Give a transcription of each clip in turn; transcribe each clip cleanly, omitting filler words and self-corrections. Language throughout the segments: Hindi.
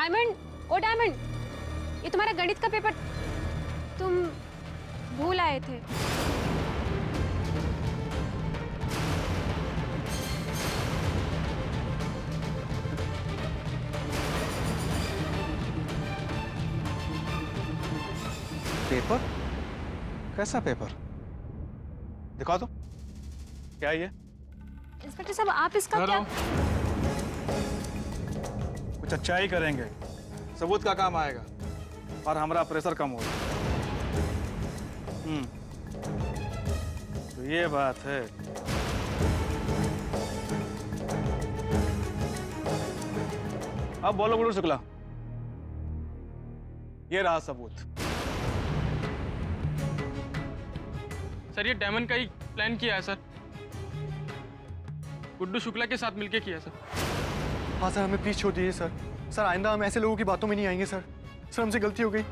डायमंड, ओ डायमंड, ये तुम्हारा गणित का पेपर तुम भूल आए थे। पेपर? कैसा पेपर? दिखा दो, क्या है ये? इंस्पेक्टर साहब आप इसका क्या? कुछ अच्छा ही करेंगे, सबूत का काम आएगा और हमारा प्रेशर कम होगा। तो ये बात है। अब बोलो गुरु शुक्ला, ये रहा सबूत। सर ये डायमंड का ही प्लान किया है सर, गुड्डू शुक्ला के साथ मिलके किया है सर। हाँ सर, हमें प्लीज छोड़ दीजिए सर। सर आइंदा हम ऐसे लोगों की बातों में नहीं आएंगे सर। सर हमसे गलती हो गई।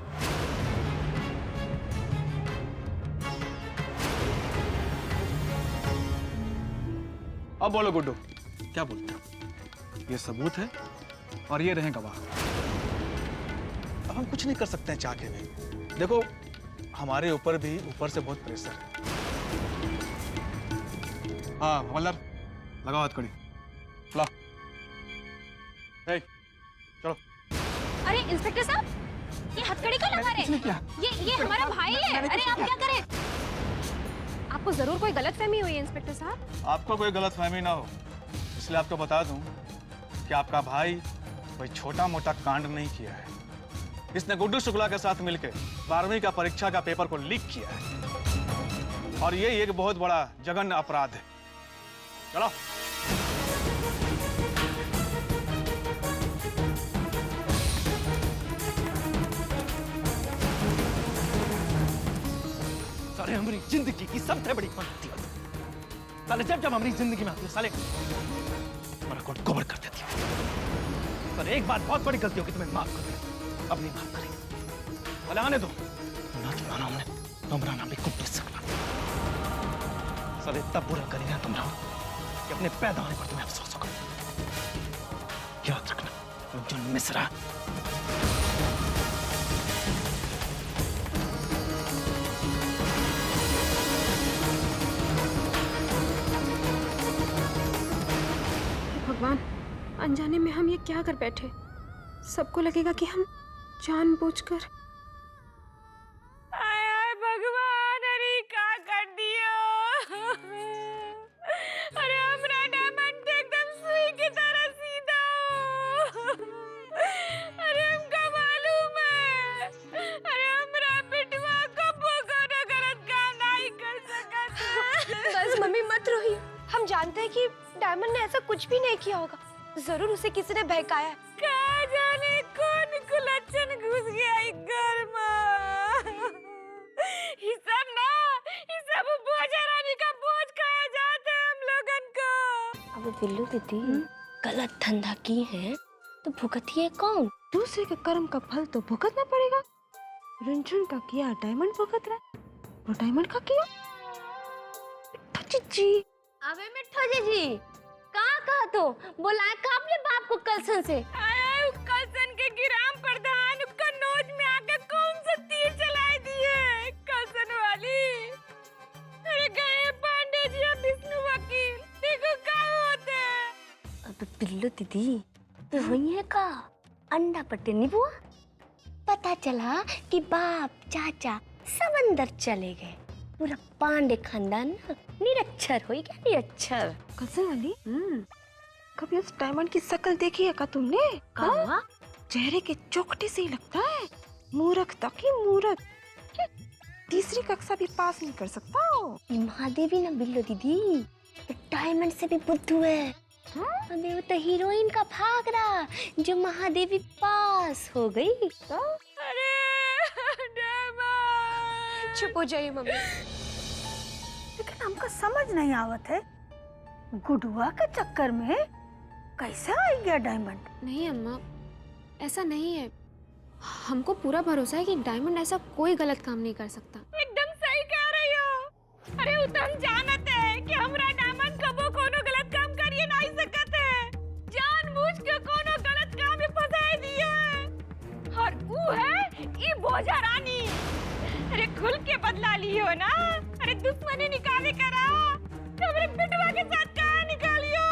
अब बोलो गुड्डू, क्या बोलते हो? ये सबूत है और ये रहे गवाह। अब हम कुछ नहीं कर सकते हैं चाह के भी। देखो हमारे ऊपर भी ऊपर से बहुत प्रेशर है। हाँ हवलदार, लगाओ हथकड़ी। ला चलो। अरे इंस्पेक्टर साहब, ये हथकड़ी क्यों लगा रहे हैं? ये हमारा भाई है। अरे आप क्या करें? आपको जरूर कोई गलतफहमी हुई है इंस्पेक्टर साहब। आपको कोई गलतफहमी ना हो इसलिए आपको बता दूं कि आपका भाई कोई छोटा मोटा कांड नहीं किया है। इसने गुड्डू शुक्ला के साथ मिलकर 12वीं का परीक्षा का पेपर को लीक किया है और ये एक बहुत बड़ा जघन्य अपराध है। चलो। साले हमारी जिंदगी की सबसे बड़ी गलती है। साले जब जब हमारी जिंदगी में आती है साले हमारा कोट कवर कर देती है। साले एक बार बहुत बड़ी गलती होगी, तुम्हें माफ कर दे, अब नहीं माफ करेंगे। साले आने दो ना, तुम्हारा हमने तुम्हारा नाम भी गुड्डू शुक्ला। साले तब बुरा करेगा तुम्हारा कि अपने पैदा होने पर तुम्हें अफसोस होगा। याद रखना अर्जुन मिश्रा। भगवान, अनजाने में हम ये क्या कर बैठे? सबको लगेगा कि हम जानबूझकर। आय भगवान, अरे क्या कर दिया? अरे हमरा डायमंड तो एकदम सुई की तरह सीधा। अरे हमका मालूम है, अरे हमरा बिटवा कबो कोनो गलत काम नहीं कर सकत। बस मम्मी मत रोइए, हम जानते हैं कि डायमंड ने ऐसा कुछ भी नहीं किया होगा। जरूर उसे किसी ने बहकाया है। क्या जाने कौन कुलच्छन घुस गया इस घर में। ये सब बोझा रानी का बोझ खाया जाता है हम लोगन को। अब बिल्लू दीदी गलत धंधा की है तो भुगतिए कौन? दूसरे के कर्म का फल तो भुगतना पड़ेगा। रंजन का किया डायमंड भुगत रहा है, और डायमंड का किया जी। अबे मिठो जी कहाँ तो बुलाए का अपने बाप को कलसन से? कलसन के गिराम प्रधान का नोज में आके कौन सा तीर चला दिए कलसन वाली। अरे गए पांडे जी और विष्णु वकील, देखो क्या होते हैं। अब बिल्लू दीदी तो वही है का अंडा पट्टे नहीं बुआ। पता चला कि बाप चाचा सब अंदर चले गए, पूरा पांडे खानदान ना निरक्षर हो गया, निरक्षर। कलसन वाली कभी उस डायमंड की शक्ल देखी है का तुमने? हाँ? चेहरे के चौकटे से ही लगता है मूर्खता की मूर्ख। तीसरी कक्षा भी पास नहीं कर सकता हो। महादेवी ना बिल्लो दीदी, डायमंड से भी बुद्धू है। अबे वो तो हीरोइन का भाग रहा जो महादेवी पास हो गई। तो अरे डायमंड, चुप हो जाइए मम्मी। लेकिन हमको समझ नहीं आवत है, गुडुआ के चक्कर में कैसे आ गया डायमंड? नहीं अम्मा, ऐसा नहीं है। हमको पूरा भरोसा है कि डायमंड ऐसा कोई गलत काम नहीं कर सकता। एकदम सही कह रही हो। अरे वो तो हम जानत है कि हमरा डायमंड कबो कोनो गलत काम करिए नहीं सकत है। जानबूझ के कोनो गलत काम में फंसा दिए। हो ना। अरे दुश्मनी निकाले करा, हमारे बिटवा के साथ कहाँ निकालियो।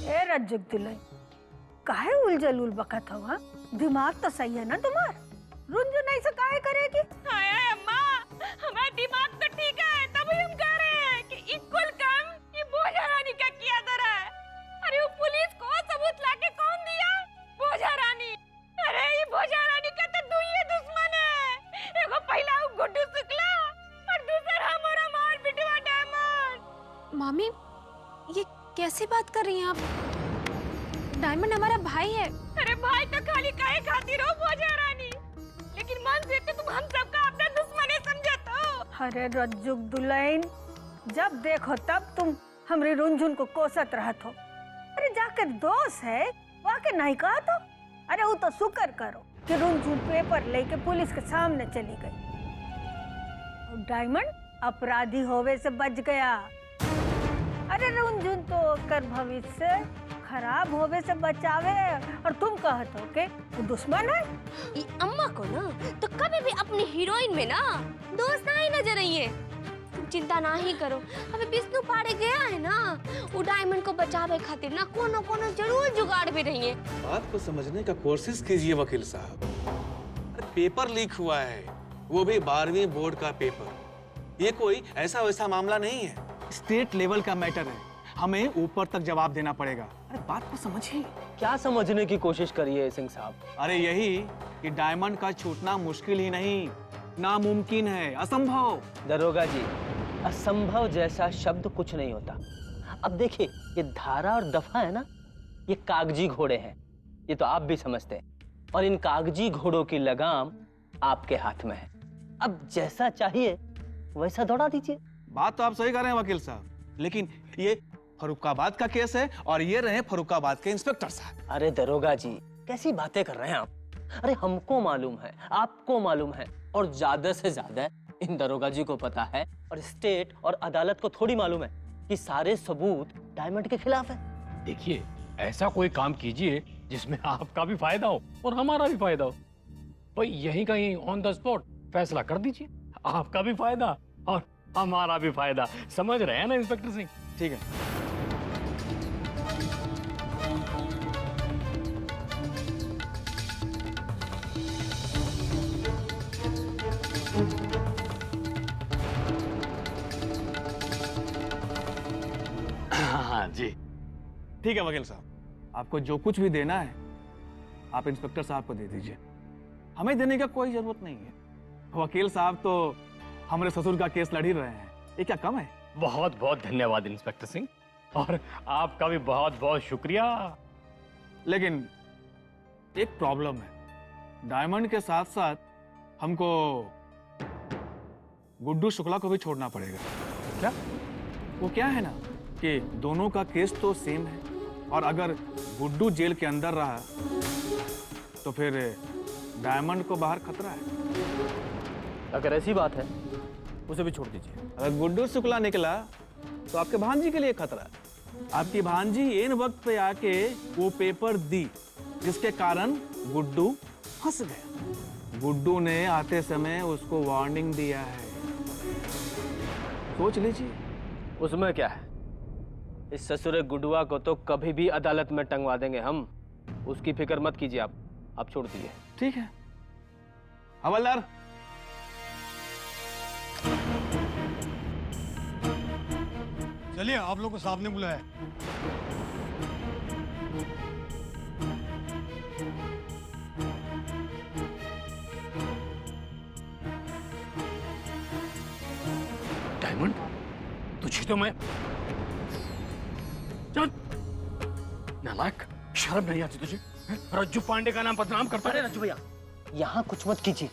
ए रज्जुक दुल्हन, काहे उलझल उल बकत हो? हाँ? दिमाग तो सही है ना तुम्हार? रुंझुन ऐसे काहे करेगी? हाय हाय अम्मा, हमारा दिमाग तो ठीक है, तभी हम कह रहे हैं कि इक्वल काम ये बोझा रानी का किया जरा है। अरे वो पुलिस को सबूत लाके कौन दिया? बोझा रानी। अरे ये बोझा रानी का तो दुइये दुश्मन है। एगो पहला वो गुड्डू शुक्ला और दूसरा हमारा मार बिटवा डायमंड। मामी, ये कैसी बात कर रही हैं आप? डायमंड हमारा भाई है। अरे भाई तो खाली काहे खातिर हो बोझा रानी, लेकिन मन से तो तुम हम सबका अपना दुश्मन है, समझा तो। अरे रज्जुक दुल्हन, जब देखो तब तुम हमरी रुंझुन को कोसत रहत हो। अरे जाकर दोस्त है वाके नहीं कहा तो। अरे वो तो शुक्र करो कि रुंझुन पेपर लेके पुलिस के सामने चली गई और डायमंड अपराधी होवे से बच गया। अरे रुंझुन तो कर भविष्य खराब होवे से बचावे और तुम कहत हो के वो दुश्मन है। ये अम्मा को ना तो कभी भी अपनी हीरोइन में ना दोस्त ना ही नजर आई है। तुम चिंता ना ही करो, अबे विष्णु पाड़े गया है ना, वो डायमंड को बचावे खातिर ना कोनो कोनो जरूर जुगाड़ भी रही है। बात को समझने का कोशिश कीजिए वकील साहब। अरे पेपर लीक हुआ है, वो भी 12वीं बोर्ड का पेपर। ये कोई ऐसा वैसा मामला नहीं है, स्टेट लेवल का मैटर है, हमें ऊपर तक जवाब देना पड़ेगा। अरे बात को समझिए। क्या समझने की कोशिश करिए सिंह साहब? अरे यही कि डायमंड का छूटना मुश्किल ही नहीं, नामुमकिन है, असंभव। दरोगा जी, असंभव जैसा शब्द कुछ नहीं होता। अब देखिए, ये धारा और दफा है ना, ये कागजी घोड़े हैं, ये तो आप भी समझते हैं। और इन कागजी घोड़ों की लगाम आपके हाथ में है। अब जैसा चाहिए वैसा दौड़ा दीजिए। बात तो आप सही कर रहे हैं वकील साहब, लेकिन ये फर्रुखाबाद का केस है और ये रहे फर्रुखाबाद के इंस्पेक्टर साहब। अरे दरोगा जी, कैसी बातें कर रहे हैं आप? अरे हमको मालूम है, आपको मालूम है, और ज्यादा से ज्यादा इन दरोगा जी को पता है और स्टेट और अदालत को थोड़ी मालूम है कि सारे सबूत डायमंड के खिलाफ है। देखिए, ऐसा कोई काम कीजिए जिसमें आपका भी फायदा हो और हमारा भी फायदा हो। भाई यहीं कहीं ऑन द स्पॉट फैसला कर दीजिए, आपका भी फायदा और हमारा भी फायदा। समझ रहे हैं ना इंस्पेक्टर सिंह? ठीक है। हाँ जी, ठीक है वकील साहब, आपको जो कुछ भी देना है आप इंस्पेक्टर साहब को दे दीजिए, हमें देने का कोई जरूरत नहीं है। वकील साहब तो हमारे ससुर का केस लड़ ही रहे हैं, ये क्या कम है? बहुत बहुत धन्यवाद इंस्पेक्टर सिंह, और आपका भी बहुत बहुत शुक्रिया। लेकिन एक प्रॉब्लम है, डायमंड के साथ साथ हमको गुड्डू शुक्ला को भी छोड़ना पड़ेगा। क्या? वो क्या है ना कि दोनों का केस तो सेम है, और अगर गुड्डू जेल के अंदर रहा तो फिर डायमंड को बाहर खतरा है। अगर ऐसी बात है, उसे भी छोड़ दीजिए। अगर गुड्डू शुक्ला निकला तो आपके भांजी के लिए खतरा है। आपकी भांजी इन वक्त पे आके वो पेपर दी, जिसके कारण गुड्डू फंस गया। गुड्डू ने आते समय उसको वार्निंग दिया है, सोच लीजिए। उसमें क्या है, इस ससुरे गुडुआ को तो कभी भी अदालत में टंगवा देंगे हम, उसकी फिक्र मत कीजिए आप छोड़ दीजिए। ठीक है हवलदार। चलिए, आप लोग को साहब ने बुलाया। डायमंड, तुझे तो मैं चल, नालायक, शर्म नहीं आती तुझे? रज्जू पांडे का नाम बदनाम करता है। रज्जू भैया, यहाँ कुछ मत कीजिए।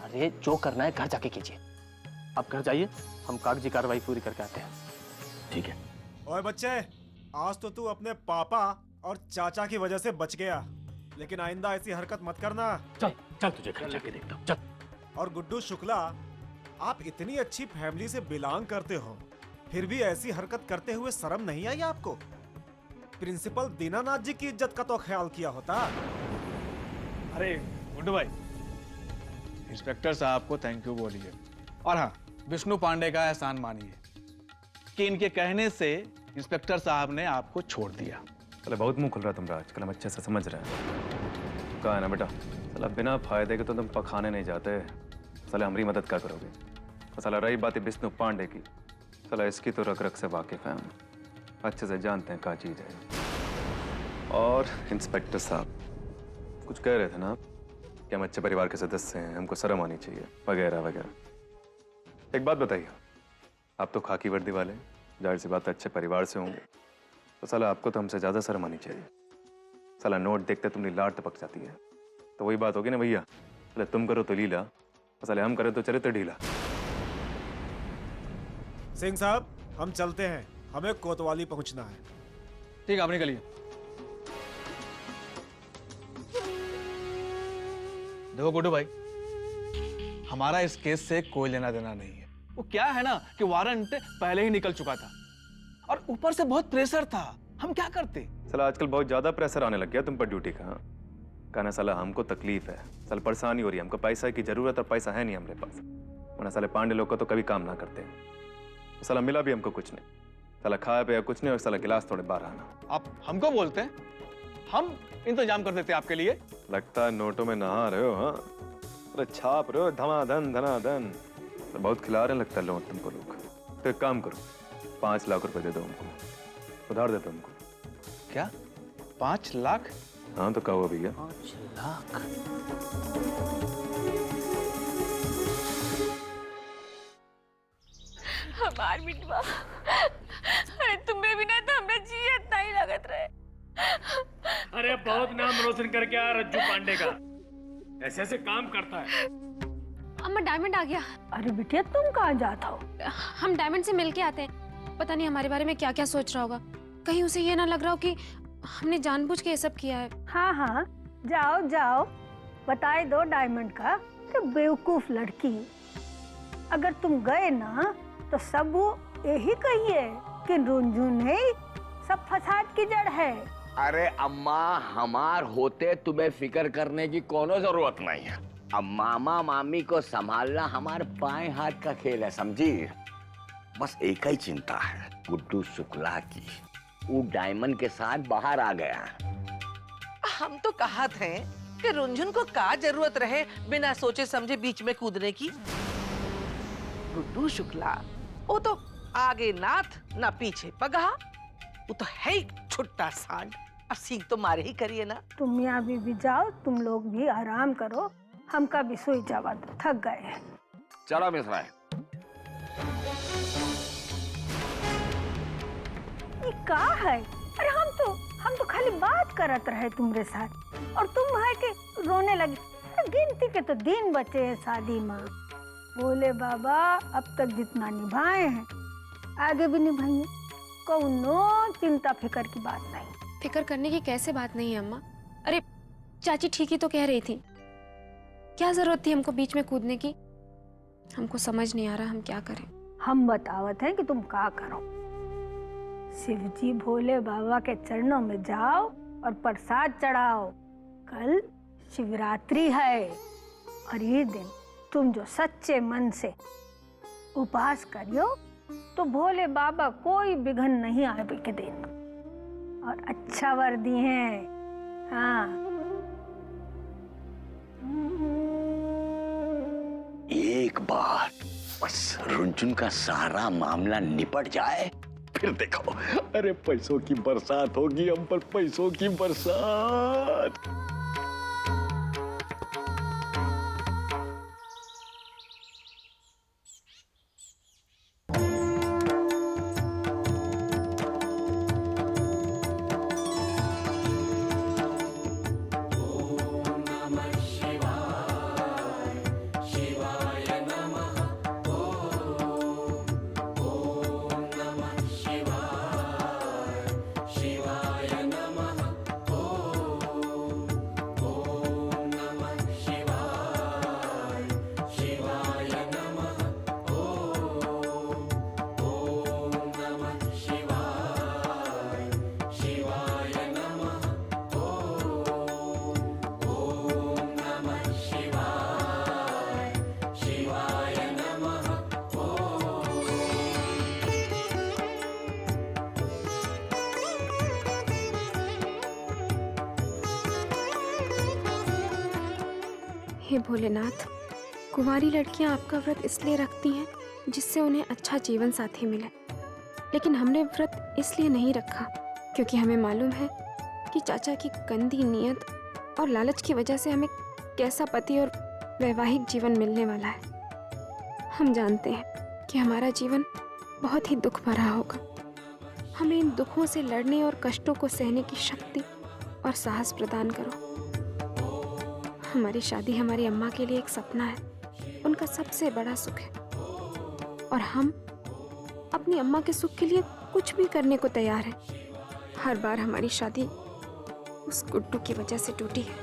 अरे जो करना है घर जाके कीजिए। आप घर जाइए, हम कागजी कार्रवाई पूरी करके आते हैं। ठीक है। ओए बच्चे, आज तो तू अपने पापा और चाचा की वजह से बच गया, लेकिन आइंदा ऐसी हरकत मत करना। चल चल, तुझे घर जाके देखता हूँ, चल। और गुड्डू शुक्ला, आप इतनी अच्छी फैमिली से बिलोंग करते हो, फिर भी ऐसी हरकत करते हुए शर्म नहीं आई आपको? प्रिंसिपल दीनानाथ जी की इज्जत का तो ख्याल किया होता। अरे गुड्डू भाई, इंस्पेक्टर साहब को थैंक यू बोलिए। और हाँ, विष्णु पांडे का एहसान मानिए कि इनके कहने से इंस्पेक्टर साहब ने आपको छोड़ दिया। चलो बहुत मुंह खुल रहा है तुम्हारा आजकल, हम अच्छे से समझ रहे हैं। कहा है ना बेटा, चला बिना फायदे के तो तुम पखाने नहीं जाते। चला हमारी मदद क्या करोगे? चला रही बात है विष्णु पांडे की, चला इसकी तो रग रग से वाकिफ हैं हम, अच्छे से जानते हैं क्या चीज़ है। और इंस्पेक्टर साहब कुछ कह रहे थे ना कि हम अच्छे परिवार के सदस्य हैं, हमको शर्म आनी चाहिए वगैरह वगैरह। एक बात बताइए, आप तो खाकी वर्दी वाले, जाहिर सी बात अच्छे परिवार से होंगे, तो साला आपको तो हमसे ज़्यादा शर्म आनी चाहिए। साला नोट देखते तुम्हारी लाट टपक जाती है। तो वही बात होगी ना भैया, साले तुम करो तो लीला, साले हम करें तो चरित्र ढीला। सिंह साहब हम चलते हैं, हमें कोतवाली पहुंचना है। ठीक है, आप निकलिए। देखो गुड्डू भाई, हमारा इस केस से कोई लेना देना नहीं है। वो क्या है ना कि वारंट पहले ही निकल चुका था और ऊपर से बहुत प्रेशर था, हम क्या करते। साला आजकल बहुत ज़्यादा प्रेशर आने लग गया तुम पर ड्यूटी का। कहना साला हमको तकलीफ है, साला परेशानी हो रही है, हमको पैसा की जरूरत और पैसा है नहीं हमारे पास, वरना साले पांडे लोग को तो कभी काम ना करते। तो साला मिला भी हमको कुछ नहीं, साला खाया पिया कुछ नहीं और साला गिलास थोड़े बाहर आना। आप हमको बोलते हैं, हम इंतजाम कर देते आपके लिए। लगता है नोटों में नहा रहे हो। हाँ अरे छाप रहे हो धमाधन धनाधन, तो बहुत खिला रहे लगता है लोग तुमको लोग। तो एक काम करो, 5 लाख रुपए दे दो हमको, उधार दे दो हमको। क्या 5 लाख? हाँ तो क्या हुआ भैया? 5 लाख? हमार मिटवा, अरे तुम्हें भी ना तो हमरा जी इतना ही लगत रहे। अरे बहुत नाम रोशन करके आ रज्जू पांडे का, ऐसे ऐसे काम करता है। अम्मा डायमंड आ गया। अरे बिटिया तुम कहाँ जाता हो? हम डायमंड से मिलके आते हैं, पता नहीं हमारे बारे में क्या क्या सोच रहा होगा। कहीं उसे ये ना लग रहा हो कि हमने जानबूझ के ये सब किया है। हाँ हाँ जाओ जाओ, बताए दो डायमंड का कि बेवकूफ लड़की, अगर तुम गए ना तो सब वो यही कहिए कि रुंझुन है सब फसाद की जड़ है। अरे अम्मा, हमार होते तुम्हें फिक्र करने की कोनो जरूरत नहीं है। अब मामा मामी को संभालना हमारे बाएं हाथ का खेल है, समझी? बस एक ही चिंता है, गुड्डू शुक्ला की। वो डायमंड के साथ बाहर आ गया। हम तो कहा थे कि रुंझुन को का जरूरत रहे बिना सोचे समझे बीच में कूदने की। गुड्डू शुक्ला वो तो आगे नाथ ना पीछे पगहा, वो तो है ही छुट्टा सांड। अब सीख तो मारे ही करिए ना। तुम यहाँ भी जाओ, तुम लोग भी आराम करो, हमका भी सोई जावा दो, थक गए हैं। चलो मिश्रा, ये का है? अरे हम तो खाली बात करत रहे तुम्हारे साथ और तुम है कि रोने लगी। अरे गिनती के तो दिन बचे हैं शादी में। बोले बाबा अब तक जितना निभाए हैं आगे भी निभाएंगे, कौनो चिंता फिकर की बात नहीं। फिक्र करने की कैसे बात नहीं है अम्मा। अरे चाची ठीक ही तो कह रही थी, क्या जरूरत थी हमको बीच में कूदने की। हमको समझ नहीं आ रहा हम क्या करें। हम बतावत हैं कि तुम क्या करो। शिवजी भोले बाबा के चरणों में जाओ और प्रसाद चढ़ाओ। कल शिवरात्रि है और ये दिन तुम जो सच्चे मन से उपवास करियो तो भोले बाबा कोई विघ्न नहीं आवे के दिन और अच्छा वर दी है। हाँ एक बार बस रुंझुन का सारा मामला निपट जाए, फिर देखो, अरे पैसों की बरसात होगी हम पर, पैसों की बरसात। हे भोलेनाथ, कुंवारी लड़कियां आपका व्रत इसलिए रखती हैं जिससे उन्हें अच्छा जीवन साथी मिले, लेकिन हमने व्रत इसलिए नहीं रखा क्योंकि हमें मालूम है कि चाचा की गंदी नीयत और लालच की वजह से हमें कैसा पति और वैवाहिक जीवन मिलने वाला है। हम जानते हैं कि हमारा जीवन बहुत ही दुख भरा होगा। हमें इन दुखों से लड़ने और कष्टों को सहने की शक्ति और साहस प्रदान करो। हमारी शादी हमारी अम्मा के लिए एक सपना है, उनका सबसे बड़ा सुख है, और हम अपनी अम्मा के सुख के लिए कुछ भी करने को तैयार हैं। हर बार हमारी शादी उस गुड्डू की वजह से टूटी है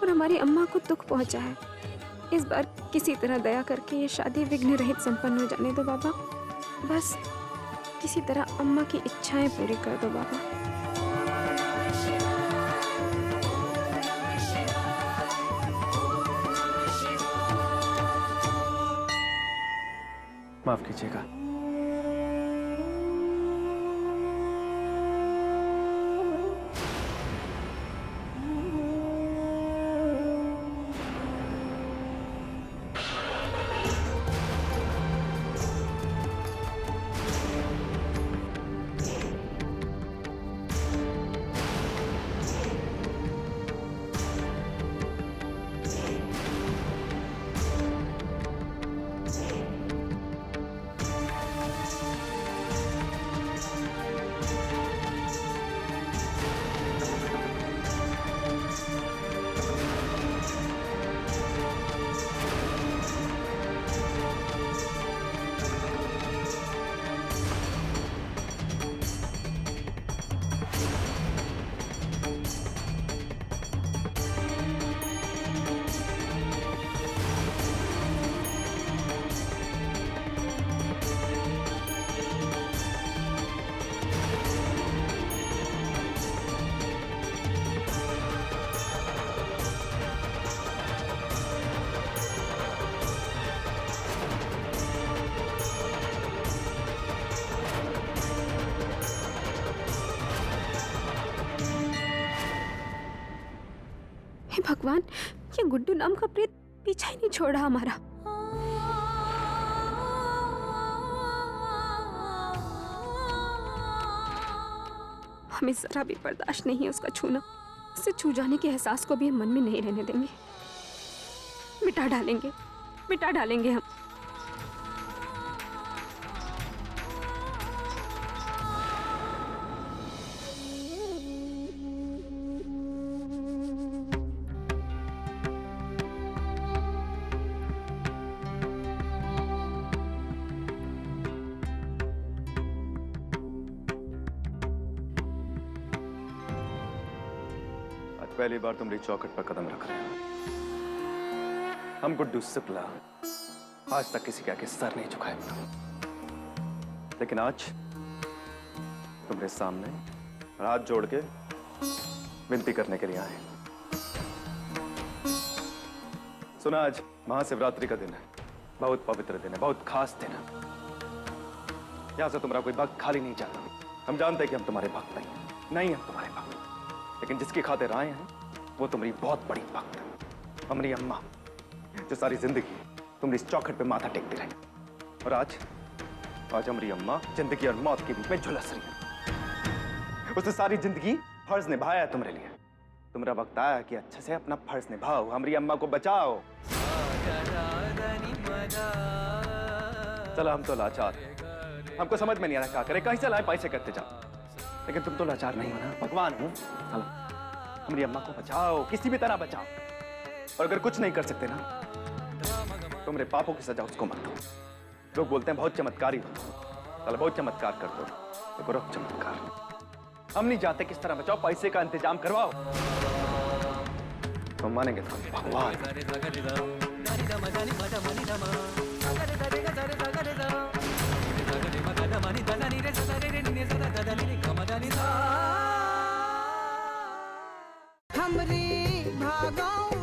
और हमारी अम्मा को दुख पहुंचा है। इस बार किसी तरह दया करके ये शादी विघ्न रहित संपन्न हो जाने दो बाबा। बस किसी तरह अम्मा की इच्छाएं पूरी कर दो बाबा। माफ कीजिएगा। हे भगवान, ये गुड्डू नाम का प्रेत पीछा ही नहीं छोड़ रहा हमारा। हमें जरा भी बर्दाश्त नहीं है उसका छूना। उससे छू जाने के एहसास को भी हम मन में नहीं रहने देंगे। मिटा डालेंगे हम। पहली बार तुम मेरी चौखट पर कदम रख रहे हो। हम गुड्डू शुक्ला आज तक किसी के आगे सर नहीं झुकाए, लेकिन आज तुम्हारे सामने हाथ जोड़ के विनती करने के लिए आए। सुना, आज महाशिवरात्रि का दिन है, बहुत पवित्र दिन है, बहुत खास दिन है। यहां से तुम्हारा कोई भक्त खाली नहीं जाता। हम जानते हैं कि हम तुम्हारे भक्त नहीं हम तुम्हारे भक्त, लेकिन जिसकी खातिर आए हैं वो तुम्हारी बहुत बड़ी भक्त है, हमारी अम्मा, जो सारी जिंदगी तुम इस चौखट पे माथा टेकती रही। और आज हमारी अम्मा जिंदगी और मौत के बीच में झुलस रही है। उसने सारी जिंदगी फर्ज निभाया है तुम्हारे लिए। तुम्हारा वक्त आया कि अच्छे से अपना फर्ज निभाओ, हमारी अम्मा को बचाओ। चलो, हम तो लाचार, हमको समझ में नहीं आ रहा क्या करें, कहीं से लाए पैसे करते जाओ, लेकिन तुम तो लाचार नहीं हो ना, भगवान हूं। चलो, हमारी अम्मा को बचाओ, किसी भी तरह बचाओ। और अगर कुछ नहीं कर सकते ना, तुम्हारे पापों की सजा उसको मत दो। लोग बोलते हैं बहुत चमत्कारी हो, चलो बहुत चमत्कार कर दो, तो करो चमत्कार। हम नहीं जानते किस तरह बचाओ, पैसे का इंतजाम करवाओ, तुम मानेंगे तो भगवान। हमरी भागाओ